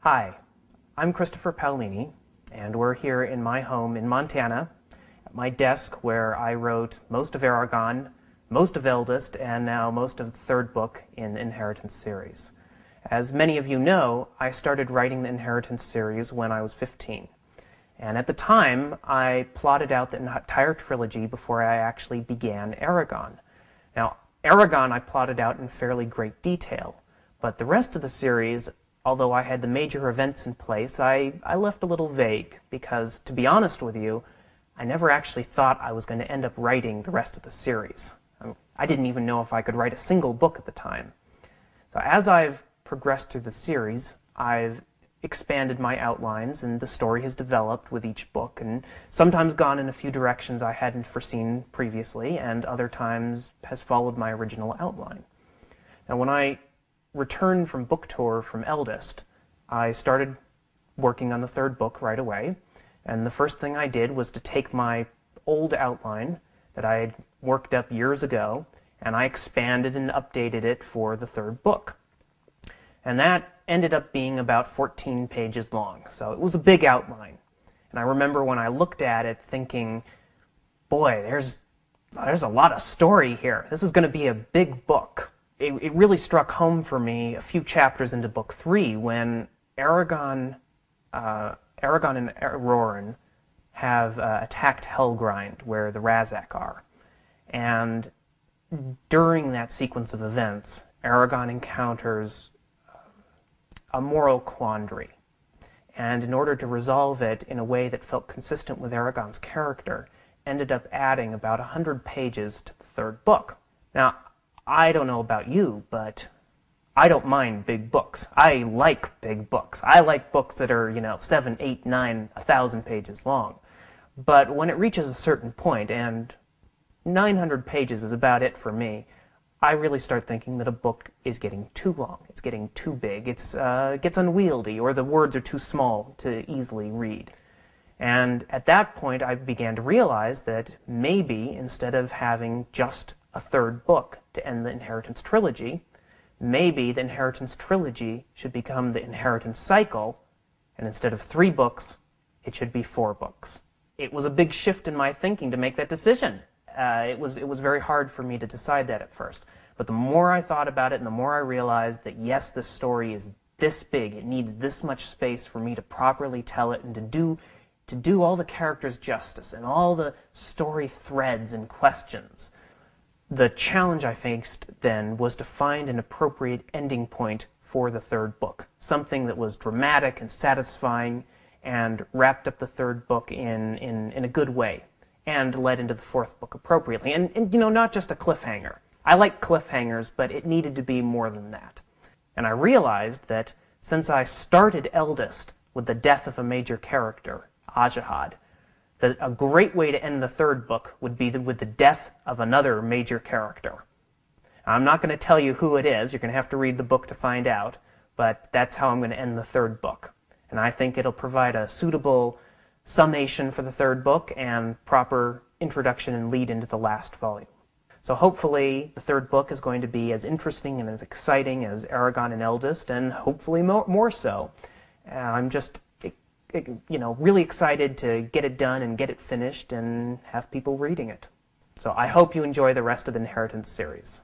Hi, I'm Christopher Paolini, and we're here in my home in Montana, at my desk where I wrote most of Eragon, most of Eldest, and now most of the third book in the Inheritance series. As many of you know, I started writing the Inheritance series when I was 15. And at the time, I plotted out the entire trilogy before I actually began Eragon. Now, Eragon I plotted out in fairly great detail, but the rest of the series, although I had the major events in place, I left a little vague because, to be honest with you, I never actually thought I was going to end up writing the rest of the series. I didn't even know if I could write a single book at the time. So as I've progressed through the series, I've expanded my outlines, and the story has developed with each book, and sometimes gone in a few directions I hadn't foreseen previously, and other times has followed my original outline. Now, when I returned from book tour from Eldest, I started working on the third book right away, and the first thing I did was to take my old outline that I had worked up years ago, and I expanded and updated it for the third book. And that ended up being about 14 pages long, so it was a big outline. And I remember when I looked at it thinking, boy, there's a lot of story here. This is going to be a big book. It really struck home for me a few chapters into book 3 when Eragon and Eldest have attacked Helgrind, where the Razak are. And during that sequence of events, Eragon encounters a moral quandary. And in order to resolve it in a way that felt consistent with Eragon's character, ended up adding about 100 pages to the third book. Now, I don't know about you, but I don't mind big books. I like big books. I like books that are, 7, 8, 9, 1,000 pages long. But when it reaches a certain point, and 900 pages is about it for me, I really start thinking that a book is getting too long. It's getting too big. It gets unwieldy, or the words are too small to easily read. And at that point, I began to realize that maybe instead of having just a third book to end the Inheritance trilogy, maybe the Inheritance trilogy should become the Inheritance cycle, and instead of 3 books, it should be 4 books. It was a big shift in my thinking to make that decision. It was very hard for me to decide that at first. But the more I thought about it, and the more I realized that yes, this story is this big, it needs this much space for me to properly tell it and to do all the characters justice and all the story threads and questions. The challenge I faced then was to find an appropriate ending point for the third book, something that was dramatic and satisfying and wrapped up the third book in a good way, and led into the fourth book appropriately. And not just a cliffhanger. I like cliffhangers, but it needed to be more than that. And I realized that since I started Eldest with the death of a major character, Ajihad, that a great way to end the third book would be with the death of another major character. Now, I'm not going to tell you who it is. You're going to have to read the book to find out, but that's how I'm going to end the third book. And I think it'll provide a suitable summation for the third book and proper introduction and lead into the last volume. So hopefully the third book is going to be as interesting and as exciting as Eragon and Eldest, and hopefully more so. I'm just really excited to get it done and get it finished and have people reading it. So I hope you enjoy the rest of the Inheritance series.